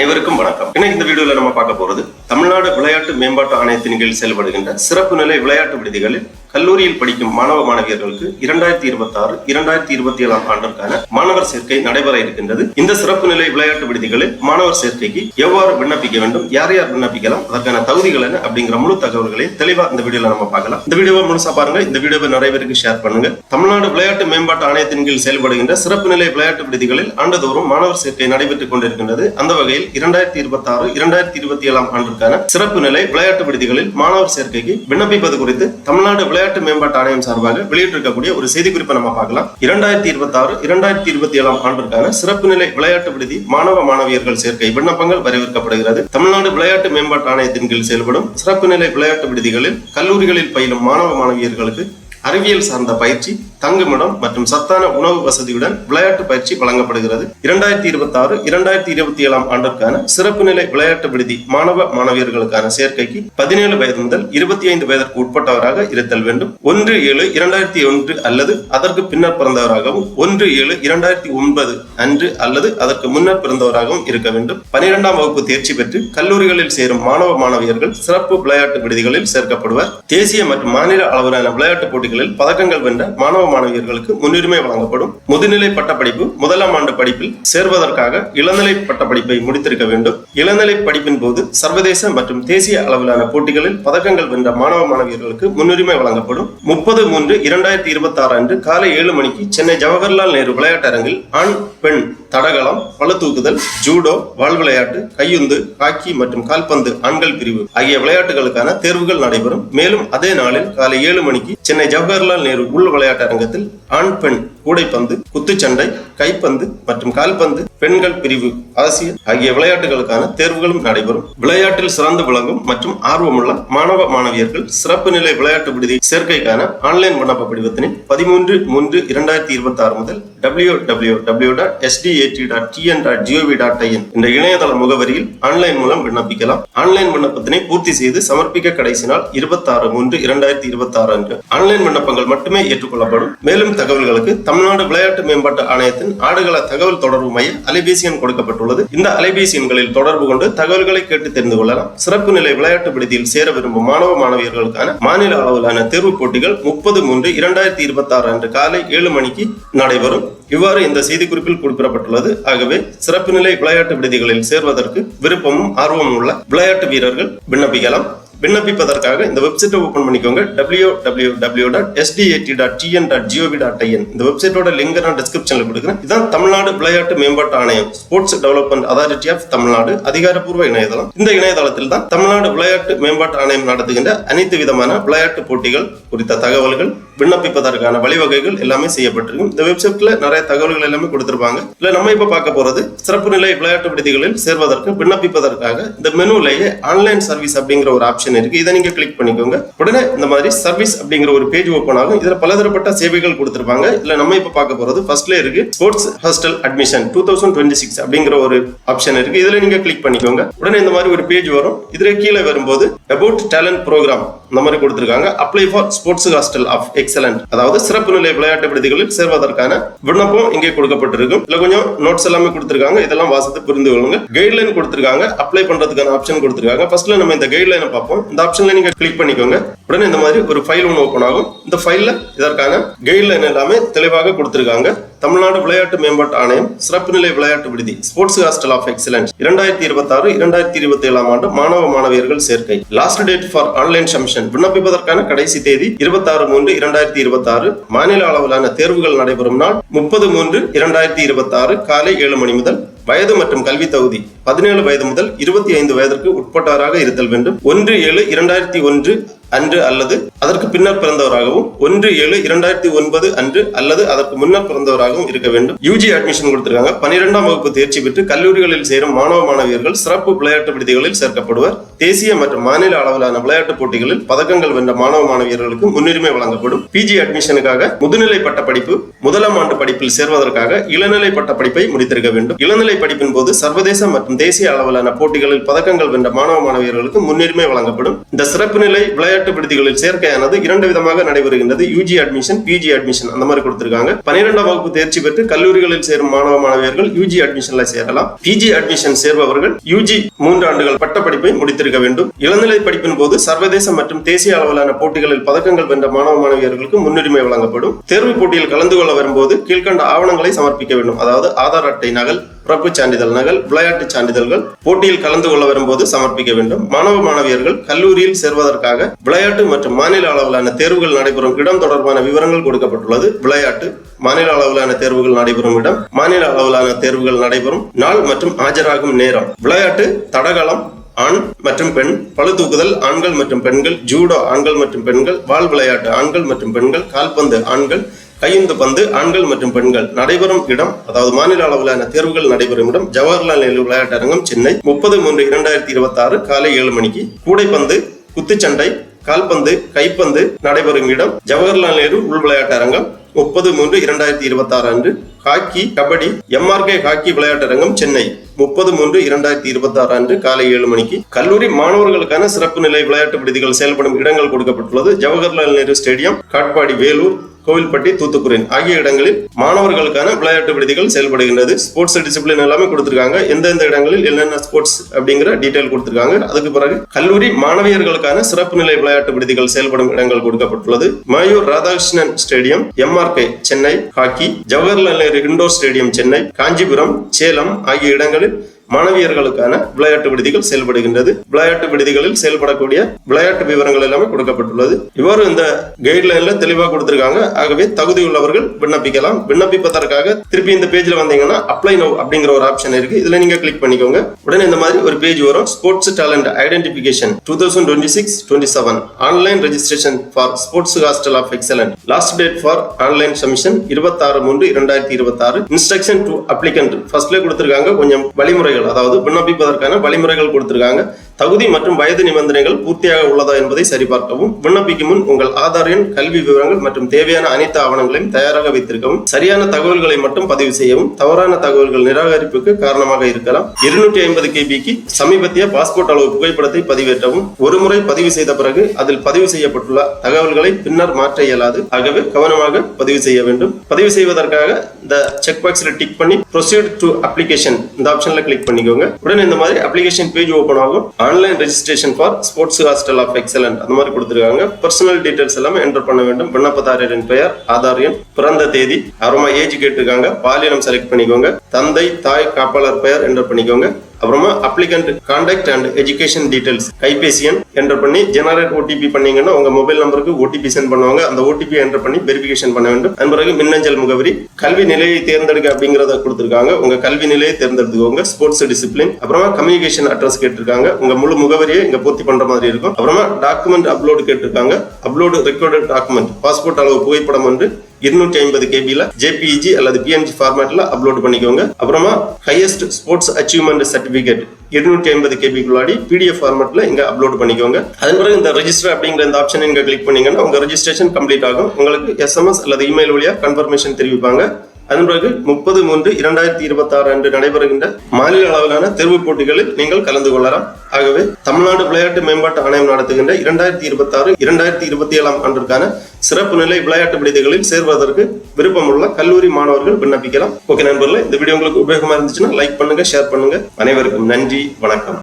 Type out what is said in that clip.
அனைவருக்கும் வணக்கம். இன்னைக்கு இந்த வீடியோல நம்ம பார்க்க போறது தமிழ்நாடு விளையாட்டு மேம்பாட்டு ஆணையத்தின் கீழ் செயல்படுகின்ற சிறப்பு நிலை விளையாட்டு விடுதிகளில் கல்லூரியில் படிக்கும் மாணவ மாணவியர்களுக்கு 2026-2027 ஆண்டிற்கான மாணவர் சேர்க்கை நடைபெற இருக்கின்றது. இந்த சிறப்பு நிலை விளையாட்டு விடுதிகளில் மாணவர் சேர்க்கைக்கு எவ்வாறு விண்ணப்பிக்க வேண்டும், யார் யார் விண்ணப்பிக்கலாம், அதற்கான தகுதிகள் என்ன அப்படிங்கிற முழு தகவல்களை தெளிவா இந்த வீடியோல நம்ம பார்க்கலாம். இந்த வீடியோவை முழுசா பாருங்க. இந்த வீடியோவை நிறைய பேருக்கு ஷேர் பண்ணுங்க. தமிழ்நாடு விளையாட்டு மேம்பாட்டு ஆணையத்தின் கீழ் செயல்படுகின்ற சிறப்பு நிலை விளையாட்டு விடுதிகளில் ஆண்டுதோறும் மாணவர் சேர்க்கை நடைபெற்றுக் கொண்டிருக்கின்றது. அந்த வகையில் 2026-2027 ஆண்டிற்கான சிறப்பு நிலை விளையாட்டு விடுதிகளில் மாணவர் சேர்க்கைக்கு விண்ணப்பிப்பது குறித்து தமிழ்நாடு விளையாட்டு மேம்பாட்டு ஆணையம் சார்பாக வெளியிட்டிருக்கக்கூடிய ஒரு செய்தி குறிப்பை நம்ம பார்க்கலாம். 2026-2027 ஆண்டிற்கான சிறப்பு நிலை விளையாட்டு விடுதி மாணவ மாணவியர்கள் சேர்க்கை விண்ணப்பங்கள் வரவேற்கப்படுகிறது. தமிழ்நாடு விளையாட்டு மேம்பாட்டு ஆணையத்தின் கீழ் செயல்படும் சிறப்பு நிலை விளையாட்டு விடுதிகளில் கல்லூரிகளில் பயிலும் மாணவ மாணவியர்களுக்கு அறிவியல் சார்ந்த பயிற்சி, தங்குமிடம் மற்றும் சத்தான உணவு வசதியுடன் விளையாட்டு பயிற்சி வழங்கப்படுகிறது. 2026-2027 ஆண்டிற்கான சிறப்பு நிலை விளையாட்டு விடுதி மாணவ மாணவியர்களுக்கான சேர்க்கைக்கு 17 வயது முதல் 25 வயதிற்கு உட்பட்டவராக இருத்தல் வேண்டும். 1/7/2001 அல்லது அதற்கு பின்னர் பிறந்தவராகவும் 1/7/2009 அன்று அல்லது அதற்கு முன்னர் பிறந்தவராகவும் இருக்க வேண்டும். 12ஆம் வகுப்பு தேர்ச்சி பெற்று கல்லூரிகளில் சேரும் மாணவ மாணவியர்கள் சிறப்பு விளையாட்டு விடுதிகளில் சேர்க்கப்படுவர். தேசிய மற்றும் மாநில அளவிலான விளையாட்டு போட்டிகளில் பதக்கங்கள் வென்ற மாணவ மாணவியர்களுக்கு முன்னுரிமை வழங்கப்படும். முதுநிலை பட்டப்படிப்பு முதலாம் ஆண்டு படிப்பில் சேர்வதற்காக இளநிலை பட்டப்படிப்பை முடித்திருக்க வேண்டும். இளநிலை படிப்பின் போது சர்வதேச மற்றும் தேசிய அளவிலான போட்டிகளில் பதக்கங்கள் வென்ற மாணவ மாணவியர்களுக்கு முன்னுரிமை வழங்கப்படும். 30/3/2026 அன்று காலை 7 மணிக்கு சென்னை ஜவஹர்லால் நேரு விளையாட்டரங்கில் ஆண் பெண் தடகளம், பளுதூக்குதல், ஜூடோ, வாள் விளையாட்டு, கையுந்து, ஹாக்கி மற்றும் கால்பந்து ஆண்கள் பிரிவு ஆகிய விளையாட்டுகளுக்கான தேர்வுகள் நடைபெறும். மேலும் அதே நாளில் காலை 7 மணிக்கு சென்னை ஜவஹர்லால் நேரு உள் விளையாட்டு அரங்கத்தில் ஆண் பெண் கூடைப்பந்து, குத்துச்சண்டை, கைப்பந்து மற்றும் கால்பந்து பெண்கள் பிரிவு ஆசிய ஆகிய விளையாட்டுகளுக்கான தேர்வுகளும் நடைபெறும். விளையாட்டில் சிறந்து விளங்கும் மற்றும் ஆர்வமுள்ள மாணவ மாணவியர்கள் சிறப்பு நிலை விளையாட்டு விடுதி சேர்க்கைக்கான ஆன்லைன் விண்ணப்ப படிவத்தினை 13/3/2026 முதல் www.sdat.tn.gov.in என்ற இணையதள முகவரியில் ஆன்லைன் மூலம் விண்ணப்பிக்கலாம். ஆன்லைன் விண்ணப்பத்தினை பூர்த்தி செய்து சமர்ப்பிக்க கடைசி நாள் 26/3/2026 அன்று. ஆன்லைன் விண்ணப்பங்கள் மட்டுமே ஏற்றுக்கொள்ளப்படும். மேலும் தகவல்களுக்கு தமிழ்நாடு விளையாட்டு மேம்பாட்டு ஆணையத்தின் ஆடுகள தகவல் தொடர்பு மைய அலைபேசி எண் கொடுக்கப்பட்டுள்ளது. இந்த அலைபேசி எண்களில் தொடர்பு கொண்டு தகவல்களை கேட்டு தெரிந்து கொள்ளலாம். சிறப்பு நிலை விளையாட்டு விடுதியில் சேர விரும்பும் மாணவ மாணவியர்களுக்கான மாநில அளவிலான தேர்வு போட்டிகள் 30/3/2026 அன்று காலை 7 மணிக்கு நடைபெறும். இவ்வாறு இந்த செய்திக்குறிப்பில் குறிப்பிடப்பட்டுள்ளது. ஆகவே சிறப்பு நிலை விளையாட்டு விடுதிகளில் சேர்வதற்கு விருப்பமும் ஆர்வமும் உள்ள விளையாட்டு வீரர்கள் விண்ணப்பிக்கலாம். விண்ணப்பிப்பதற்காக இந்த வெப்சைட்டை ஓபன் பண்ணிக்கோங்க. www.sdat.tn.gov.in இந்த வெப்சைட்டோட லிங்க் நான் டிஸ்கிரிப்ஷன்ல கொடுக்குறேன். இதான் தமிழ்நாடு விளையாட்டு மேம்பாட்டு ஆணையம், sports development authority of Tamil Nadu அதிகாரப்பூர்வ இணையதளம். இந்த இணையதளத்தில் தான் தமிழ்நாடு விளையாட்டு மேம்பாட்டு ஆணையம் நடத்துகின்ற அனைத்து விதமான விளையாட்டு போட்டிகள் குறித்த தகவல்கள், விண்ணப்பிப்பதற்கான வழிவகைகள் எல்லாமே செய்யப்பட்டிருக்கும். இந்த வெப்சைட்ல நிறைய தகவல்கள் எல்லாமே கொடுத்திருப்பாங்க. இல்ல நம்ம இப்ப பார்க்க போறது சிறப்பு நிலை விளையாட்டு விடுதிகளில் சேர்வதற்கு விண்ணப்பிப்பதற்காக இந்த மெனுலேயே ஆன்லைன் சர்வீஸ் அப்படிங்கிற ஒரு ஆப்ஷன் இருக்கு. இதை நீங்க கிளிக் பண்ணிக்கோங்க. உடனே இந்த மாதிரி சர்வீஸ் அப்படிங்கிற ஒரு பேஜ் ஓபன் ஆகும். இதுல பலதரப்பட்ட சேவைகள் கொடுத்திருப்பாங்க. இல்ல நம்ம இப்ப பார்க்க போறது ஃபர்ஸ்ட்ல இருக்கு ஸ்போர்ட்ஸ் ஹாஸ்டல் அட்மிஷன் 2026 அப்படிங்கிற ஒரு ஆப்ஷன் இருக்கு. இதுல நீங்க கிளிக் பண்ணிக்கோங்க. உடனே இந்த மாதிரி ஒரு பேஜ் வரும். இதுல கீழே வரும்போது அபவுட் டேலண்ட் ப்ரோக்ராம் இந்த மாதிரி கொடுத்திருக்காங்க. Apply for sports hostel of excellent, அதாவது சிறப்பு நிலை விளையாட்டு விடுதிகளில் சேர்வதற்கான விண்ணப்பம் இங்கே கொடுக்கப்பட்டிருக்கும். இல்ல கொஞ்சம் நோட்ஸ் எல்லாமே கொடுத்திருக்காங்க. இதெல்லாம் வாசித்து புரிந்து கொள்ளுங்க. கைட்லைன் கொடுத்திருக்காங்க. அப்ளை பண்றதுக்கான ஆப்ஷன் கொடுத்திருக்காங்க. ஃபர்ஸ்ட்ல நம்ம இந்த கைட்லைனை பார்ப்போம். இந்த ஆப்ஷன்ல நீங்க கிளிக் பண்ணிக்கோங்க. உடனே இந்த மாதிரி ஒரு ஃபைல் ஒன்று ஓபன் ஆகும். இந்த ஃபைல்ல இதற்கான கைட்லைன் எல்லாமே தெளிவாக கொடுத்திருக்காங்க. தமிழ்நாடு விளையாட்டு மேம்பாட்டு ஆணையம் சிறப்பு நிலை விளையாட்டு விடுதி ஸ்போர்ட்ஸ் ஹாஸ்டல் ஆஃப் எக்ஸலன்ஸ் 2026-2027 ஆண்டு மாணவ மாணவியர்கள் சேர்க்கை. Last date for online submission, விண்ணப்பிப்பதற்கான கடைசி தேதி 26/3/2026. மாநில அளவிலான தேர்வுகள் நடைபெறும் நாள் 30/3/2026 காலை 7 மணி முதல். வயது மற்றும் கல்வி தகுதி 17 வயது முதல் 25 வயதிற்கு உட்பட்டவராக இருத்தல் வேண்டும். 1/7/2001 அன்று அல்லது அதற்கு பின்னர் பிறந்தவராகவும் 1/7/2009 அன்று அல்லது அதற்கு முன்னர் பிறந்தவராகவும் இருக்க வேண்டும். யூஜி அட்மிஷன் கொடுத்திருக்காங்க. 12ஆம் வகுப்பு தேர்ச்சி பெற்று கல்லூரிகளில் சேரும் மாணவ மாணவியர்கள் சிறப்பு விளையாட்டு விடுதிகளில் சேர்க்கப்படுவர். தேசிய மற்றும் மாநில அளவிலான விளையாட்டு போட்டிகளில் பதக்கங்கள் வென்ற மாணவ மாணவியர்களுக்கு முன்னுரிமை வழங்கப்படும். பிஜி அட்மிஷனுக்காக முதுநிலை பட்ட படிப்பு முதலாம் ஆண்டு படிப்பில் சேர்வதற்காக இளநிலை பட்ட படிப்பை முடித்திருக்க வேண்டும். இளநிலை படிப்பின் போது சர்வதேச மற்றும் தேசிய அளவிலான போட்டிகளில் பதக்கங்கள் வென்ற மாணவ மாணவியர்களுக்கு முன்னுரிமை வழங்கப்படும். இந்த சிறப்பு நிலை விளையாட்டு விளையாட்டு விடுதிகளில் சேர்க்கையானது 2 விதமாக நடைபெறுகின்றது. யூஜி அட்மிஷன், பிஜி அட்மிஷன் அந்த மாதிரி கொடுத்திருக்காங்க. 12ஆம் வகுப்பு தேர்ச்சி பெற்று கல்லூரிகளில் சேரும் மாணவ மாணவியர்கள் யூஜி அட்மிஷன்ல சேரலாம். பிஜி அட்மிஷன் சேர்பவர்கள் யூஜி 3 ஆண்டுகள் பட்டப்படிப்பை முடித்திருக்க வேண்டும். இளநிலை படிப்பின் போது சர்வதேச மற்றும் தேசிய அளவிலான போட்டிகளில் பதக்கங்கள் வென்ற மாணவ மாணவியர்களுக்கு முன்னுரிமை வழங்கப்படும். தேர்வு போட்டியில் கலந்து கொள்ள வரும்போது கீழ்கண்ட ஆவணங்களை சமர்ப்பிக்க வேண்டும். அதாவது ஆதார் அட்டை நகல், பிறப்பு சான்றிதழ் நகல், விளையாட்டு சான்றிதழ்கள் போட்டியில் கலந்து கொள்ள வரும்போது சமர்ப்பிக்க வேண்டும். மாணவ மாணவியர்கள் கல்லூரியில் சேர்வதற்காக விளையாட்டு மற்றும் மாநில அளவிலான தேர்வுகள் நடைபெறும் இடம் தொடர்பான விவரங்கள் கொடுக்கப்பட்டுள்ளது. விளையாட்டு மாநில அளவிலான தேர்வுகள் நடைபெறும் இடம், மாநில அளவிலான தேர்வுகள் நடைபெறும் நாள் மற்றும் ஆஜராகும் நேரம். விளையாட்டு தடகளம் ஆண் மற்றும் பெண், பளு தூக்குதல் ஆண்கள் மற்றும் பெண்கள், ஜூடோ ஆண்கள் மற்றும் பெண்கள், வாள் விளையாட்டு ஆண்கள் மற்றும் பெண்கள், கால்பந்து ஆண்கள், கையுந்து பந்து ஆண்கள் மற்றும் பெண்கள். நடைபெறும் இடம், அதாவது மாநில அளவிலான தேர்வுகள் நடைபெறும் இடம் ஜவஹர்லால் நேரு விளையாட்டரங்கம், சென்னை. 30/3/2026 காலை 7 மணிக்கு. கூடைப்பந்து, குத்துச்சண்டை, கால்பந்து, கைப்பந்து நடைபெறும் இடம் ஜவஹர்லால் நேரு உள் விளையாட்டரங்கம், 30/3/2026 அன்று. ஹாக்கி, கபடி, எம்ஆர்கே ஹாக்கி விளையாட்டரங்கம், சென்னை. 30/3/2026 அன்று காலை 7 மணிக்கு. கல்லூரி மாணவர்களுக்கான சிறப்பு நிலை விளையாட்டு விடுதிகள் செயல்படும் இடங்கள் கொடுக்கப்பட்டுள்ளது. ஜவஹர்லால் நேரு ஸ்டேடியம், காட்பாடி வேலூர், கோவில்பட்டி, தூத்துக்குடி ஆகிய இடங்களில் மாணவர்களுக்கான விளையாட்டு விடுதிகள் செயல்படுகின்றது. ஸ்போர்ட்ஸ் டிசிப்ளின் எல்லாமே கொடுத்திருக்காங்க. எந்தெந்த இடங்களில் என்னென்ன ஸ்போர்ட்ஸ் அப்படிங்கிற டீடைல் கொடுத்திருக்காங்க. அதுக்கு பிறகு கல்லூரி மாணவியர்களுக்கான சிறப்பு நிலை விளையாட்டு விடுதிகள் செயல்படும் இடங்கள் கொடுக்கப்பட்டுள்ளது. Mayor Radhakrishnan stadium, MRK Chennai hockey, Jawaharlal Nehru indoor stadium Chennai, Kanchipuram, Salem ஆகிய இடங்களில் மாணவியர்களுக்கான விளையாட்டு விடுதிகள் செயல்படுகின்றது. விளையாட்டு விடுதிகளில் செயல்படக்கூடிய விளையாட்டு விவரங்கள் எல்லாமே கொடுக்கப்பட்டுள்ளது. இவ்வாறு இந்த கைட்லைன்ல தெளிவாக கொடுத்திருக்காங்க. ஆகவே தகுதி உள்ளவர்கள் விண்ணப்பிக்கலாம். விண்ணப்பிப்பதற்காக திருப்பி இந்த பேஜ்ல வந்தீங்கன்னா அப்ளை நவ் அப்படிங்கிற ஒரு ஆப்ஷன் இருக்கு. இதுல நீங்க கிளிக் பண்ணிக்கோங்க. உடனே இந்த மாதிரி ஒரு பேஜ் வரும். Sports talent identification 2026-27 online registration for sports hostel of excellent. Last date for online submission 26/3/2026. Instruction to applicant ஃபர்ஸ்ட்ல கொடுத்திருக்காங்க. கொஞ்சம் வழிமுறைகள், அதாவது விண்ணப்பிப்பதற்கான வழிமுறைகள் கொடுத்திருக்காங்க. தகுதி மற்றும் வயது நிபந்தனைகள் பூர்த்தியாக உள்ளதா என்பதை சரிபார்க்கவும். விண்ணப்பிக்கும் முன் உங்கள் ஆதார் எண், கல்வி விவரங்கள் மற்றும் தேவையான அனைத்து ஆவணங்களையும் தயாராக வைத்திருக்கவும். சரியான தகவல்களை மட்டும் பதிவு செய்யவும். தவறான தகவல்கள் நிராகரிப்புக்கு காரணமாக இருக்கலாம். 250 KB சமீபத்திய பாஸ்போர்ட் அளவு புகைப்படத்தை பதிவேற்றவும். ஒருமுறை பதிவு செய்த பிறகு அதில் பதிவு செய்யப்பட்டுள்ள தகவல்களை பின்னர் மாற்ற இயலாது. ஆகவே கவனமாக பதிவு செய்ய வேண்டும். பதிவு செய்வதற்காக இந்த செக் பாக்ஸ்ல டிக் பண்ணி ப்ரொசீட் டு அப்ளிகேஷன் இந்த ஆப்ஷன்ல கிளிக் பண்ணிக்கோங்க. உடனே இந்த மாதிரி அப்ளிகேஷன் பேஜ் ஓபன் ஆகும். Online registration for sports hostel of excellent அந்த மாதிரி கொடுத்திருக்காங்க. பர்சனல் டீடைல்ஸ் எல்லாமே என்டர் பண்ண வேண்டும். விண்ணப்பதாரரின் பெயர், ஆதார் எண், பிறந்த தேதி, அப்புறமா ஏஜ் கேட்டிருக்காங்க. பாலினம் செலக்ட் பண்ணிக்கோங்க. தந்தை, தாய், காப்பாளர் பெயர் என்டர் பண்ணிக்கோங்க. அப்புறமா applicant contact and education details, கைபேசி எண் என்டர் பண்ணி ஜெனரேட் ஓடிபி பண்ணீங்கன்னா உங்க மொபைல் நம்பருக்கு ஓடிபி சென்ட் பண்ணுவாங்க. அந்த ஓடிபி என்டர் பண்ணி வெரிஃபிகேஷன் பண்ண வேண்டும். அதன் பிறகு மின்னஞ்சல் முகவரி, கல்வி நிலையை தேர்ந்தெடுக்க அப்படிங்கறத கொடுத்திருக்காங்க. உங்க கல்வி நிலையை தேர்ந்தெடுத்துக்கோங்க. ஸ்போர்ட்ஸ் டிசிப்ளின், அப்புறமா கம்யூனிகேஷன் அட்ரஸ் கேட்டிருக்காங்க. உங்க முழு முகவரியை இங்க பூர்த்தி பண்ற மாதிரி இருக்கும். அப்புறமா டாக்குமெண்ட் அப்லோடு கேட்டிருக்காங்க. அப்லோடு ரெக்கார்டட் டாக்குமெண்ட், பாஸ்போர்ட் அளவு புகைப்படம் வந்து 250 KB ஜேபிஇஜி அல்லது பிஎன்ஜி ஃபார்மேட்ல அப்லோட் பண்ணிக்கோங்க. அப்புறமா highest sports achievement certificate 250 KB PDF ஃபார்மேட்ல இங்க அப்லோட் பண்ணிக்கோங்க. அதன் பிறகு இந்த ரெஜிஸ்டர் அப்படிங்கிற இந்த ஆப்ஷன் இங்க கிளிக் பண்ணீங்கன்னா உங்க ரெஜிஸ்ட்ரேஷன் கம்ப்ளீட் ஆகும். உங்களுக்கு SMS அல்லது இமெயில் வழியா கன்ஃபர்மேஷன் தெரிவிப்பாங்க. அதன் பிறகு 30/3/2026 அன்று நடைபெறுகின்ற மாநில அளவிலான தேர்வு போட்டிகளில் நீங்கள் கலந்து கொள்ளலாம். ஆகவே தமிழ்நாடு விளையாட்டு மேம்பாட்டு ஆணையம் நடத்துகின்ற 2026-2027 ஆண்டிற்கான சிறப்பு நிலை விளையாட்டு விடுதிகளில் சேர்வதற்கு விருப்பமுள்ள கல்லூரி மாணவர்கள் விண்ணப்பிக்கலாம். ஓகே நண்பர்களே, இந்த வீடியோ உங்களுக்கு உபயோகமா இருந்துச்சுன்னா லைக் பண்ணுங்க, ஷேர் பண்ணுங்க. அனைவருக்கும் நன்றி, வணக்கம்.